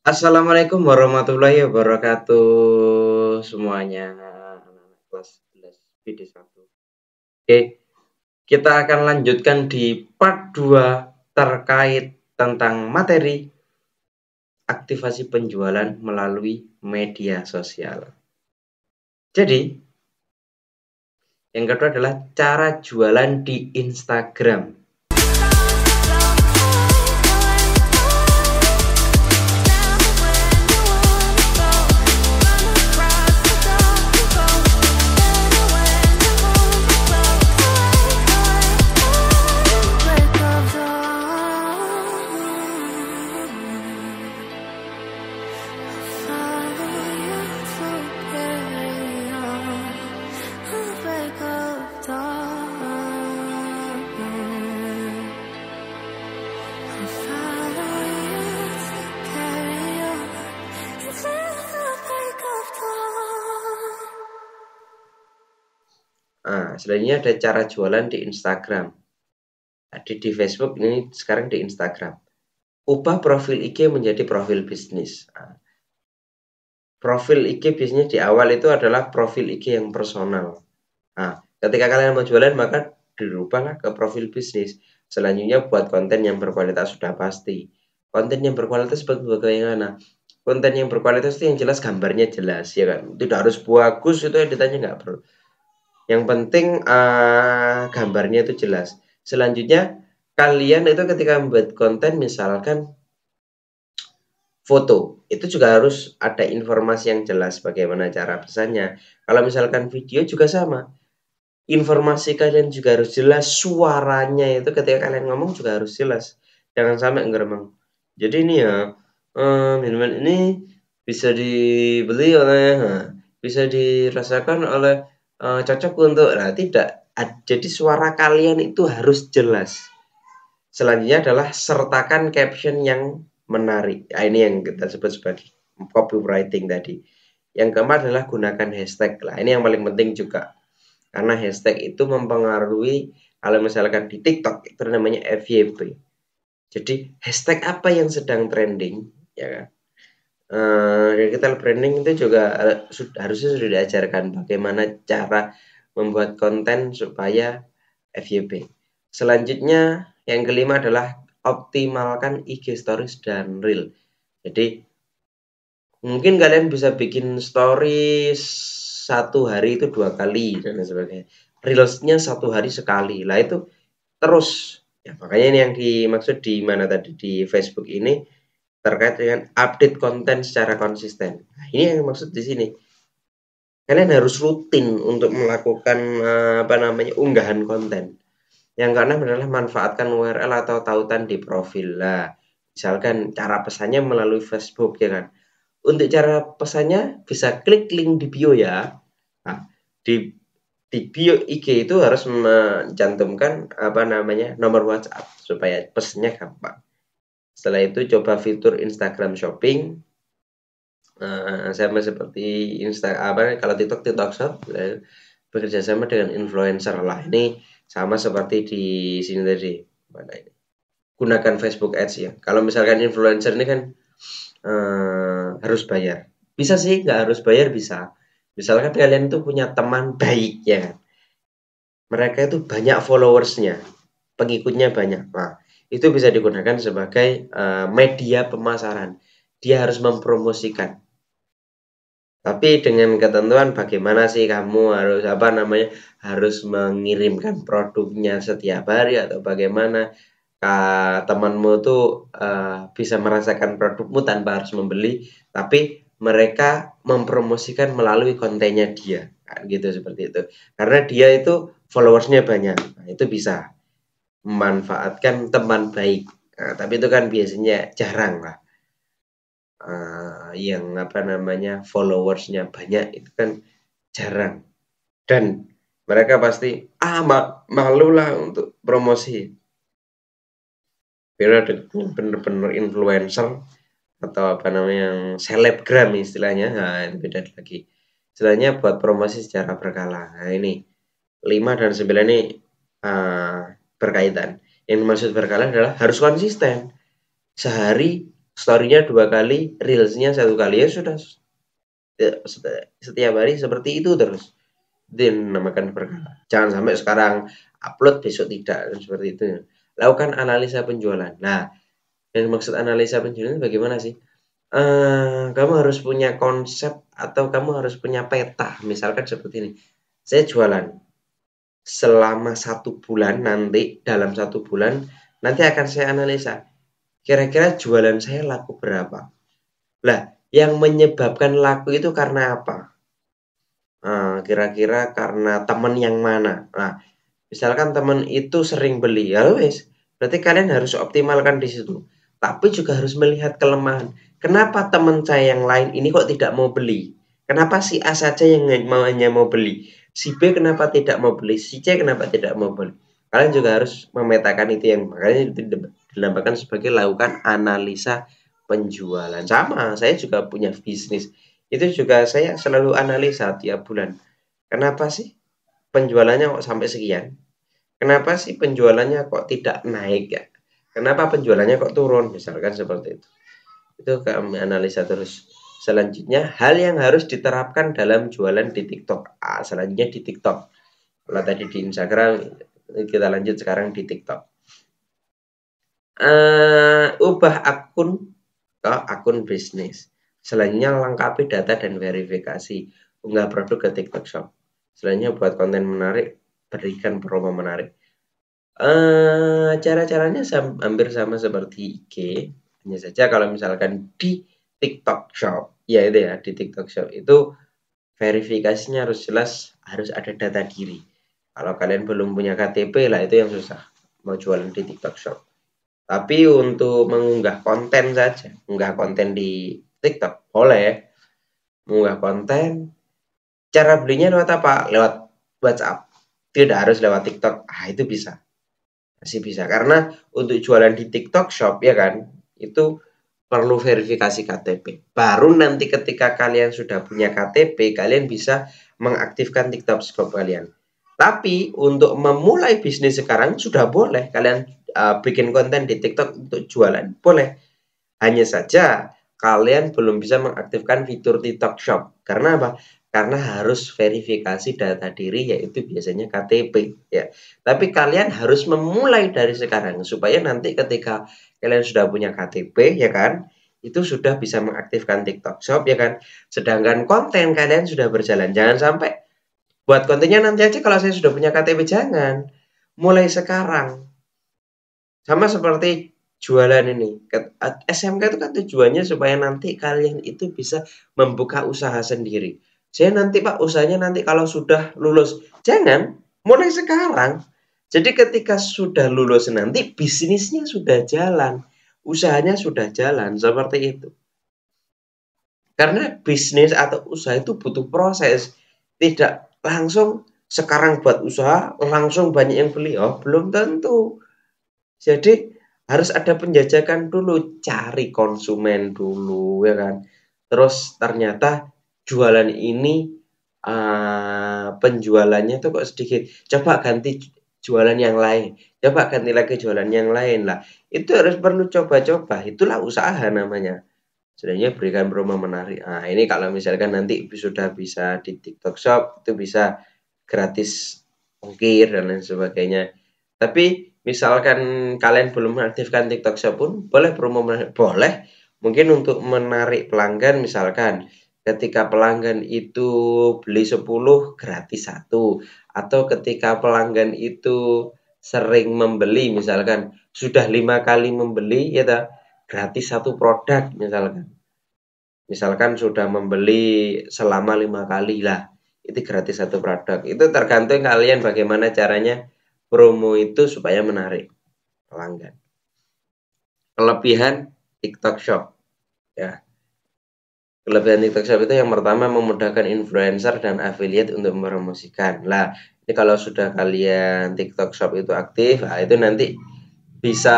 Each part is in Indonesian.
Assalamualaikum warahmatullahi wabarakatuh semuanya, anak-anak kelas 11 BD1. Oke, kita akan lanjutkan di part 2 terkait tentang materi aktivasi penjualan melalui media sosial. Jadi, yang kedua adalah cara jualan di Instagram. Nah, selanjutnya ada cara jualan di Instagram. Di Facebook, ini sekarang di Instagram. Ubah profil IG menjadi profil bisnis. Nah, profil IG biasanya di awal itu adalah profil IG yang personal. Nah, ketika kalian mau jualan maka dirubahlah ke profil bisnis. Selanjutnya buat konten yang berkualitas sudah pasti. Konten yang berkualitas bagaimana? Konten yang berkualitas itu yang jelas gambarnya jelas, ya kan? Tidak harus bagus, itu editannya nggak perlu. Yang penting gambarnya itu jelas. Selanjutnya kalian itu ketika membuat konten misalkan foto, itu juga harus ada informasi yang jelas bagaimana cara pesannya. Kalau misalkan video juga sama. Informasi kalian juga harus jelas, suaranya itu ketika kalian ngomong juga harus jelas. Jangan sampai ngeremeng. Jadi ini ya, minuman ini bisa dibeli oleh, bisa dirasakan oleh, cocok untuk, nah tidak. Jadi suara kalian itu harus jelas. Selanjutnya adalah sertakan caption yang menarik. Nah, ini yang kita sebut sebagai copywriting tadi. Yang keempat adalah gunakan hashtag. Lah, ini yang paling penting juga. Karena hashtag itu mempengaruhi, kalau misalkan di TikTok itu namanya FYP. Jadi hashtag apa yang sedang trending, ya kan? Digital branding itu juga harusnya sudah diajarkan bagaimana cara membuat konten supaya FYP. Selanjutnya yang kelima adalah optimalkan IG Stories dan Reel. Jadi mungkin kalian bisa bikin stories satu hari itu 2 kali dan sebagainya. Reels-nya 1 hari sekali. Lah itu terus. Ya, makanya ini yang dimaksud di mana tadi di Facebook ini terkait dengan update konten secara konsisten. Nah, ini yang dimaksud di sini. Kalian harus rutin untuk melakukan unggahan konten. Yang keenam adalah manfaatkan URL atau tautan di profil. Lah, misalkan cara pesannya melalui Facebook, ya kan? Untuk cara pesannya bisa klik link di bio ya. Nah, di bio IG itu harus mencantumkan nomor WhatsApp supaya pesannya gampang. Setelah itu coba fitur Instagram Shopping. Sama seperti kalau TikTok Shop bekerja sama dengan influencer lah. Ini sama seperti di sini tadi. Mana ini? Gunakan Facebook Ads ya. Kalau misalkan influencer ini kan harus bayar. Bisa sih, nggak harus bayar, bisa. Misalkan kalian tuh punya teman baik, ya kan? Mereka itu banyak followersnya, pengikutnya banyak. Nah, itu bisa digunakan sebagai media pemasaran. Dia harus mempromosikan. Tapi dengan ketentuan bagaimana sih kamu harus mengirimkan produknya setiap hari atau bagaimana temanmu tuh bisa merasakan produkmu tanpa harus membeli, tapi mereka mempromosikan melalui kontennya dia, gitu seperti itu. Karena dia itu followersnya banyak, nah, itu bisa memanfaatkan teman baik. Nah, tapi itu kan biasanya jarang lah. Yang followersnya banyak itu kan jarang. Dan mereka pasti malu lah untuk promosi. Biar ada bener-bener influencer atau yang selebgram istilahnya, nah itu beda lagi. Istilahnya buat promosi secara berkala. Nah ini 5 dan 9 ini berkaitan. Yang dimaksud berkala adalah harus konsisten. Sehari story-nya 2 kali, reels-nya 1 kali, ya sudah. Setiap hari seperti itu terus. Itu yang dinamakan berkala. Jangan sampai sekarang upload besok tidak, seperti itu. Lakukan analisa penjualan. Nah, yang maksud analisa penjualan bagaimana sih? Kamu harus punya konsep atau kamu harus punya peta. Misalkan seperti ini. Saya jualan selama 1 bulan, nanti dalam 1 bulan nanti akan saya analisa. Kira-kira jualan saya laku berapa? Lah, yang menyebabkan laku itu karena apa? Kira-kira karena teman yang mana? Nah, misalkan teman itu sering beli, ya wis, berarti kalian harus optimalkan di situ. Tapi juga harus melihat kelemahan. Kenapa teman saya yang lain ini kok tidak mau beli? Kenapa si A saja yang hanya mau beli? Si B kenapa tidak mau beli? Si C kenapa tidak mau beli? Kalian juga harus memetakan itu, yang makanya itu dinamakan sebagai lakukan analisa penjualan. Sama, saya juga punya bisnis. Itu juga saya selalu analisa tiap bulan. Kenapa sih penjualannya kok sampai sekian? Kenapa sih penjualannya kok tidak naik ya? Kenapa penjualannya kok turun? Misalkan seperti itu. Itu kami analisa terus. Selanjutnya, hal yang harus diterapkan dalam jualan di TikTok. Selanjutnya di TikTok. Kalau tadi di Instagram, kita lanjut sekarang di TikTok. Ubah akun ke akun bisnis. Selanjutnya lengkapi data dan verifikasi. Unggah produk ke TikTok Shop. Selanjutnya buat konten menarik, berikan promo menarik. Cara-caranya hampir sama seperti IG. Hanya saja kalau misalkan di TikTok Shop, ya itu ya, di TikTok Shop itu verifikasinya harus jelas, harus ada data diri. Kalau kalian belum punya KTP lah, itu yang susah mau jualan di TikTok Shop. Tapi untuk mengunggah konten saja, mengunggah konten di TikTok boleh. Mengunggah konten, cara belinya lewat apa? Lewat WhatsApp. Tidak harus lewat TikTok. Itu bisa. Masih bisa. Karena untuk jualan di TikTok Shop ya kan, itu perlu verifikasi KTP. Baru nanti ketika kalian sudah punya KTP, kalian bisa mengaktifkan TikTok Shop kalian. Tapi untuk memulai bisnis sekarang sudah boleh kalian bikin konten di TikTok untuk jualan. Boleh. Hanya saja kalian belum bisa mengaktifkan fitur TikTok Shop. Karena apa? Karena harus verifikasi data diri, yaitu biasanya KTP ya. Tapi kalian harus memulai dari sekarang supaya nanti ketika kalian sudah punya KTP ya kan, itu sudah bisa mengaktifkan TikTok Shop ya kan. Sedangkan konten kalian sudah berjalan. Jangan sampai buat kontennya nanti aja kalau saya sudah punya KTP, jangan. Mulai sekarang. Sama seperti jualan ini. SMK itu kan tujuannya supaya nanti kalian itu bisa membuka usaha sendiri. Saya nanti Pak, usahanya nanti kalau sudah lulus. Jangan, mulai sekarang. Jadi ketika sudah lulus nanti bisnisnya sudah jalan. Usahanya sudah jalan, seperti itu. Karena bisnis atau usaha itu butuh proses. Tidak langsung sekarang buat usaha, langsung banyak yang beli. Oh, belum tentu. Jadi harus ada penjajakan dulu, cari konsumen dulu ya kan. Terus ternyata jualan ini penjualannya tuh kok sedikit. Coba ganti jualan yang lain. Coba ganti lagi jualan yang lain lah. Itu harus perlu coba-coba. Itulah usaha namanya. Sebenarnya berikan promo menarik. Ini kalau misalkan nanti sudah bisa di TikTok Shop, itu bisa gratis ongkir dan lain sebagainya. Tapi misalkan kalian belum mengaktifkan TikTok Shop pun boleh promo menarik. Boleh. Mungkin untuk menarik pelanggan, misalkan ketika pelanggan itu beli 10 gratis 1, atau ketika pelanggan itu sering membeli, misalkan sudah 5 kali membeli ya gratis 1 produk misalkan. Misalkan sudah membeli selama 5 kali lah, itu gratis 1 produk. Itu tergantung kalian bagaimana caranya promo itu supaya menarik pelanggan. Kelebihan TikTok Shop ya. Kelebihan TikTok Shop itu yang pertama memudahkan influencer dan affiliate untuk mempromosikan. Lah, ini kalau sudah kalian TikTok Shop itu aktif, itu nanti bisa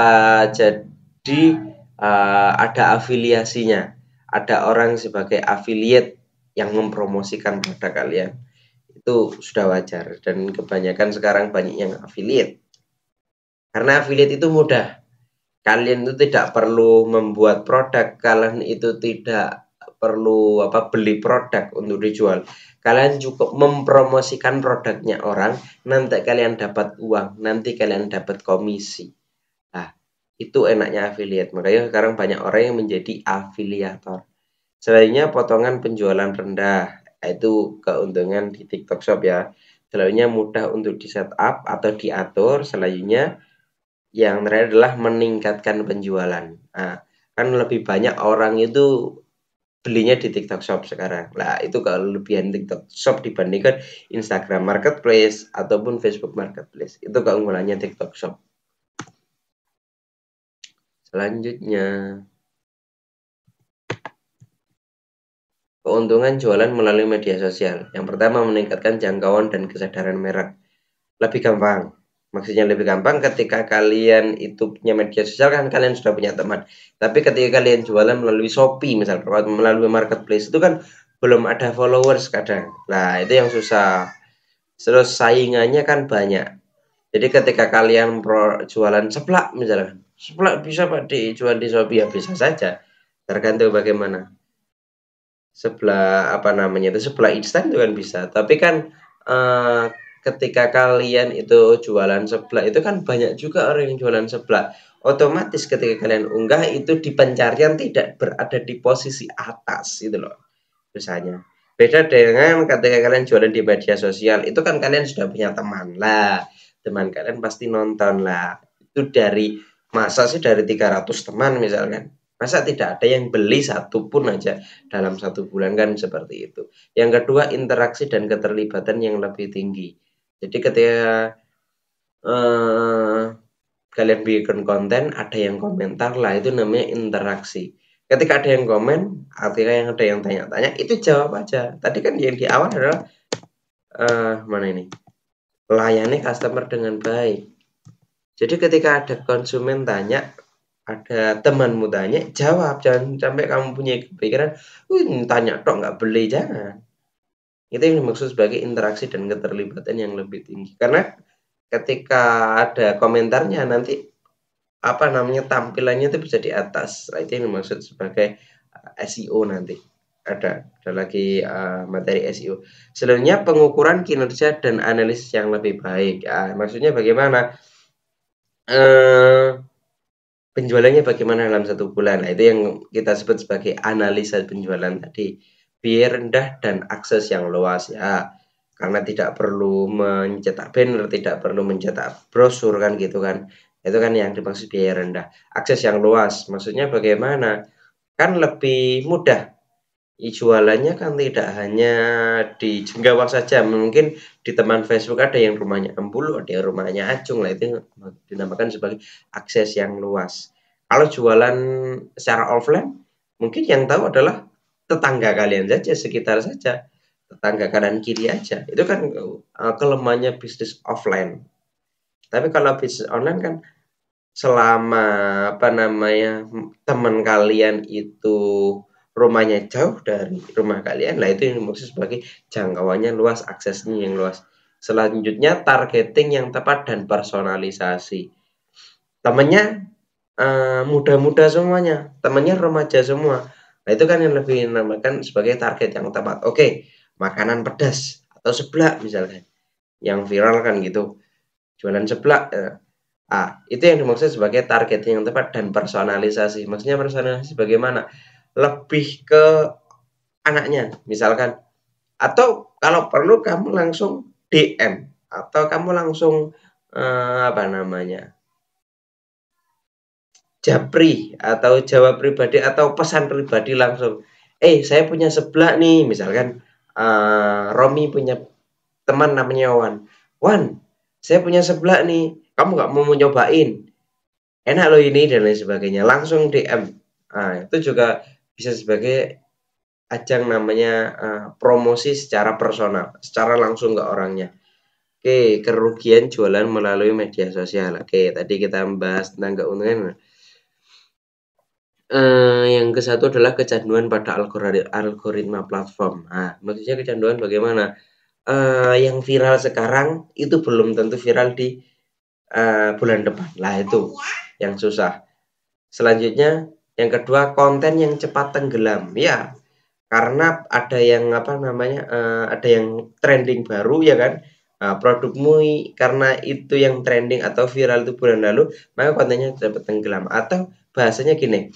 jadi ada afiliasinya. Ada orang sebagai affiliate yang mempromosikan produk kalian. Itu sudah wajar dan kebanyakan sekarang banyak yang affiliate. Karena affiliate itu mudah. kalian itu tidak perlu membuat produk, kalian itu tidak perlu beli produk untuk dijual. Kalian cukup mempromosikan produknya orang, nanti kalian dapat uang, nanti kalian dapat komisi. Nah, itu enaknya affiliate. Makanya sekarang banyak orang yang menjadi afiliator. Selainnya potongan penjualan rendah, itu keuntungan di TikTok Shop ya. Selainnya mudah untuk di setup atau diatur. Selanjutnya yang terakhir adalah meningkatkan penjualan. Nah, kan lebih banyak orang itu belinya di TikTok Shop sekarang. Nah, itu kelebihan TikTok Shop dibandingkan Instagram Marketplace ataupun Facebook Marketplace. Itu keunggulannya TikTok Shop. Selanjutnya, keuntungan jualan melalui media sosial. Yang pertama, meningkatkan jangkauan dan kesadaran merek. Lebih gampang. Maksudnya lebih gampang ketika kalian itu punya media sosial kan kalian sudah punya teman. Tapi ketika kalian jualan melalui Shopee misalnya melalui marketplace itu kan belum ada followers kadang. Nah, itu yang susah. Terus saingannya kan banyak. Jadi ketika kalian jualan seblak misalnya, seblak bisa Pak dijual di Shopee ya bisa saja. Tergantung bagaimana. Sebelah itu sebelah instan itu kan bisa, tapi kan ketika kalian itu jualan sebelah itu kan banyak juga orang yang jualan sebelah, otomatis ketika kalian unggah itu di pencarian tidak berada di posisi atas itu loh misalnya. Beda dengan ketika kalian jualan di media sosial itu kan kalian sudah punya teman lah, teman kalian pasti nonton lah, itu dari masa sih dari 300 teman misalkan. Masa tidak ada yang beli satu pun aja dalam 1 bulan kan seperti itu. Yang kedua, interaksi dan keterlibatan yang lebih tinggi. Jadi ketika kalian bikin konten, ada yang komentar lah, itu namanya interaksi. Ketika ada yang komen, artinya yang ada yang tanya-tanya, itu jawab aja. Tadi kan yang di awal adalah mana ini? Layani customer dengan baik. Jadi ketika ada konsumen tanya, ada temanmu tanya, jawab. Jangan sampai kamu punya pikiran, tanya tok nggak beli, jangan. Itu yang dimaksud sebagai interaksi dan keterlibatan yang lebih tinggi. Karena ketika ada komentarnya nanti tampilannya itu bisa di atas. Nah, itu yang dimaksud sebagai SEO nanti. Ada lagi materi SEO. Selanjutnya pengukuran kinerja dan analisis yang lebih baik. Maksudnya bagaimana? Penjualannya bagaimana dalam 1 bulan. Nah, itu yang kita sebut sebagai analisa penjualan tadi. Biaya rendah dan akses yang luas ya. Karena tidak perlu mencetak banner, tidak perlu mencetak brosur kan gitu kan. Itu kan yang dimaksud biaya rendah. Akses yang luas, maksudnya bagaimana? Kan lebih mudah. Jualannya kan tidak hanya di Jenggawang saja, mungkin di teman Facebook ada yang rumahnya Embulu, ada yang rumahnya Acung lah, itu dinamakan sebagai akses yang luas. Kalau jualan secara offline, mungkin yang tahu adalah tetangga kalian saja, sekitar saja, tetangga kanan kiri aja. Itu kan kelemahannya bisnis offline. Tapi kalau bisnis online kan selama teman kalian itu rumahnya jauh dari rumah kalian, lah itu yang dimaksud sebagai jangkauannya luas, aksesnya yang luas. Selanjutnya targeting yang tepat dan personalisasi. Temannya muda-muda semuanya, temannya remaja semua. Nah itu kan yang lebih dinamakan sebagai target yang tepat. Oke, makanan pedas atau seblak misalkan, yang viral kan gitu, jualan seblak. Itu yang dimaksud sebagai targeting yang tepat dan personalisasi. Maksudnya personalisasi bagaimana? Lebih ke anaknya, misalkan. Atau kalau perlu kamu langsung DM atau kamu langsung japri atau jawab pribadi atau pesan pribadi langsung. Saya punya seblak nih, misalkan Romi punya teman namanya Wan. Wan, saya punya seblak nih, kamu nggak mau nyobain? Enak loh ini dan lain sebagainya, langsung DM. Itu juga bisa sebagai ajang namanya promosi secara personal, secara langsung ke orangnya. Oke, kerugian jualan melalui media sosial. Oke, tadi kita membahas tentang keuntungan. Yang ke satu adalah kecanduan pada algoritma platform. Maksudnya kecanduan bagaimana? Yang viral sekarang itu belum tentu viral di bulan depan. Lah itu yang susah. Selanjutnya yang kedua, konten yang cepat tenggelam. Ya, karena ada yang ada yang trending baru ya kan. Nah, produkmu karena itu yang trending atau viral itu bulan lalu, maka kontennya dapat tenggelam. Atau bahasanya gini,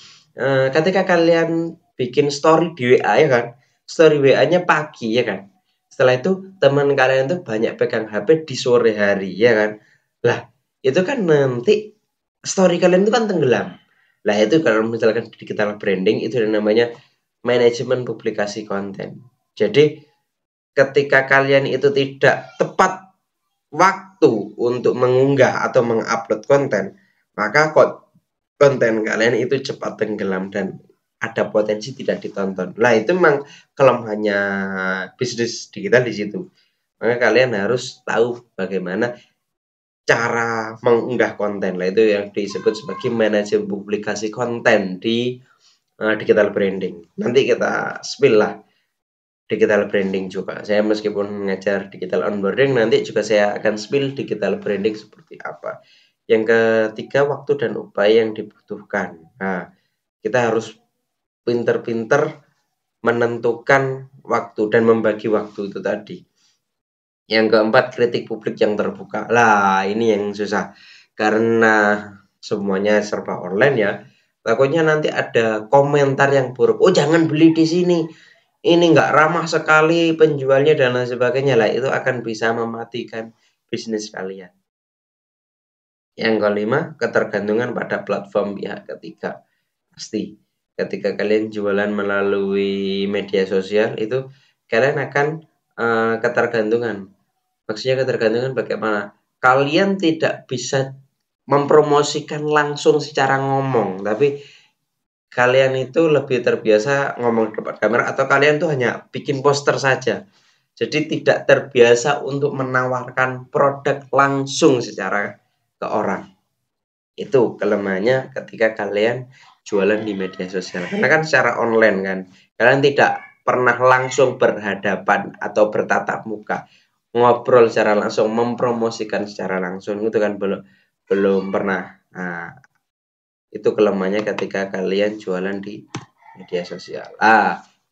ketika kalian bikin story di WA ya kan, story WA-nya pagi ya kan. Setelah itu teman kalian tuh banyak pegang HP di sore hari ya kan. Lah, itu kan nanti story kalian itu kan tenggelam. Lah itu kalau misalkan digital branding itu yang namanya manajemen publikasi konten. Jadi ketika kalian itu tidak tepat waktu untuk mengunggah atau mengupload konten, maka konten kalian itu cepat tenggelam dan ada potensi tidak ditonton. Lah itu memang kelemahannya bisnis digital di situ. Maka kalian harus tahu bagaimana cara mengunggah konten. Lah itu yang disebut sebagai manajemen publikasi konten di digital branding. Nanti kita spill lah digital branding juga. Saya meskipun ngajar digital onboarding, nanti juga saya akan spill digital branding seperti apa. Yang ketiga, waktu dan upaya yang dibutuhkan. Nah, kita harus pinter-pinter menentukan waktu dan membagi waktu itu tadi. Yang keempat, kritik publik yang terbuka. Lah, ini yang susah. Karena semuanya serba online ya. Takutnya nanti ada komentar yang buruk. Oh, jangan beli di sini. Ini nggak ramah sekali penjualnya dan lain sebagainya. Lah, itu akan bisa mematikan bisnis kalian. Yang kelima, ketergantungan pada platform pihak ketiga. Pasti. Ketika kalian jualan melalui media sosial, itu kalian akan ketergantungan. Maksudnya ketergantungan bagaimana? Kalian tidak bisa mempromosikan langsung secara ngomong, tapi kalian itu lebih terbiasa ngomong di depan kamera atau kalian tuh hanya bikin poster saja. Jadi tidak terbiasa untuk menawarkan produk langsung secara ke orang. Itu kelemahannya ketika kalian jualan di media sosial. Karena kan secara online kan, kalian tidak pernah langsung berhadapan atau bertatap muka, ngobrol secara langsung, mempromosikan secara langsung itu kan belum pernah. Nah, itu kelemahannya ketika kalian jualan di media sosial.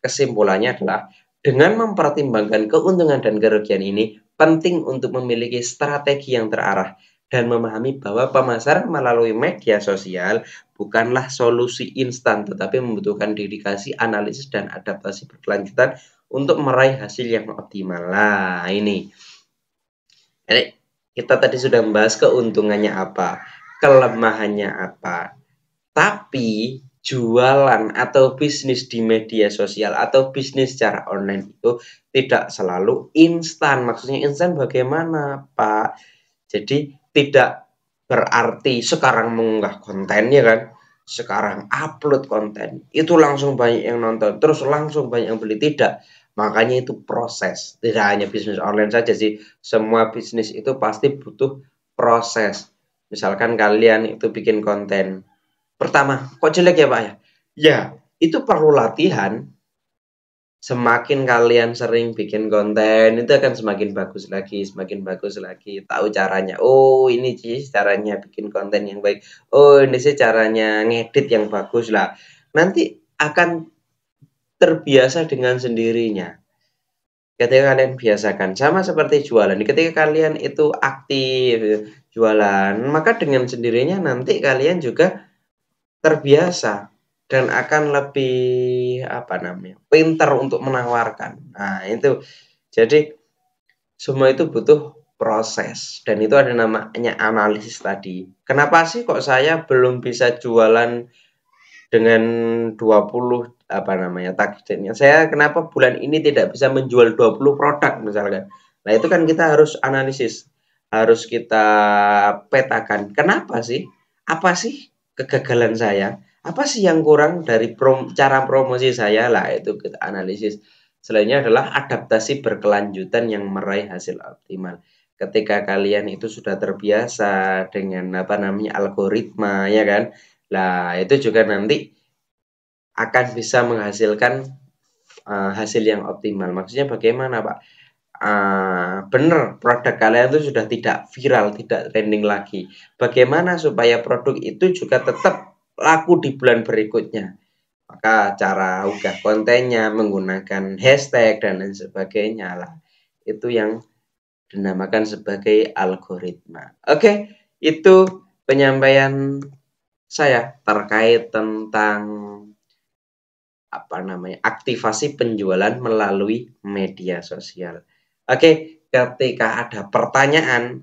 Kesimpulannya adalah dengan mempertimbangkan keuntungan dan kerugian ini, penting untuk memiliki strategi yang terarah dan memahami bahwa pemasaran melalui media sosial bukanlah solusi instan, tetapi membutuhkan dedikasi, analisis, dan adaptasi berkelanjutan untuk meraih hasil yang optimal. Nah, ini. Jadi, kita tadi sudah membahas keuntungannya apa, kelemahannya apa. Tapi jualan atau bisnis di media sosial atau bisnis secara online itu tidak selalu instan. Maksudnya instan bagaimana, Pak? Jadi tidak berarti sekarang mengunggah konten ya kan, sekarang upload konten, itu langsung banyak yang nonton, terus langsung banyak yang beli. Tidak. Makanya itu proses. Tidak hanya bisnis online saja sih. Semua bisnis itu pasti butuh proses. Misalkan kalian itu bikin konten. Pertama, kok jelek ya Pak ya? Ya, itu perlu latihan. Semakin kalian sering bikin konten, itu akan semakin bagus lagi, semakin bagus lagi. Tahu caranya. Oh, ini sih caranya bikin konten yang baik. Oh, ini sih caranya ngedit yang bagus lah. Nanti akan terbiasa dengan sendirinya. Ketika kalian biasakan, sama seperti jualan. Ketika kalian itu aktif jualan, maka dengan sendirinya nanti kalian juga terbiasa dan akan lebih pintar untuk menawarkan. Nah, itu. Jadi semua itu butuh proses dan itu ada namanya analisis tadi. Kenapa sih kok saya belum bisa jualan dengan 20 targetnya? Saya kenapa bulan ini tidak bisa menjual 20 produk misalkan. Nah, itu kan kita harus analisis. Harus kita petakan. Kenapa sih? Apa sih kegagalan saya? Apa sih yang kurang dari cara promosi saya? Lah, itu kita analisis. Selainnya adalah adaptasi berkelanjutan yang meraih hasil optimal. Ketika kalian itu sudah terbiasa dengan algoritma ya kan. Lah, itu juga nanti akan bisa menghasilkan hasil yang optimal. Maksudnya bagaimana, Pak? Benar, produk kalian itu sudah tidak viral, tidak trending lagi. Bagaimana supaya produk itu juga tetap laku di bulan berikutnya. Maka cara unggah kontennya menggunakan hashtag dan lain sebagainya lah. Itu yang dinamakan sebagai algoritma. Oke, itu penyampaian saya terkait tentang aktivasi penjualan melalui media sosial. Oke, ketika ada pertanyaan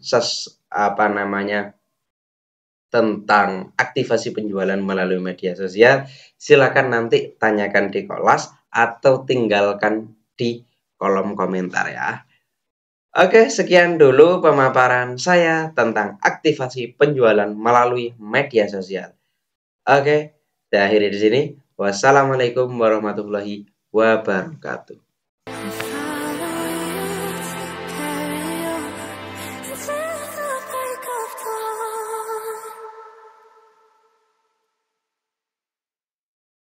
tentang aktivasi penjualan melalui media sosial, silakan nanti tanyakan di kelas atau tinggalkan di kolom komentar ya. Oke, sekian dulu pemaparan saya tentang aktivasi penjualan melalui media sosial. Oke, saya akhiri di sini. Wassalamualaikum warahmatullahi wabarakatuh.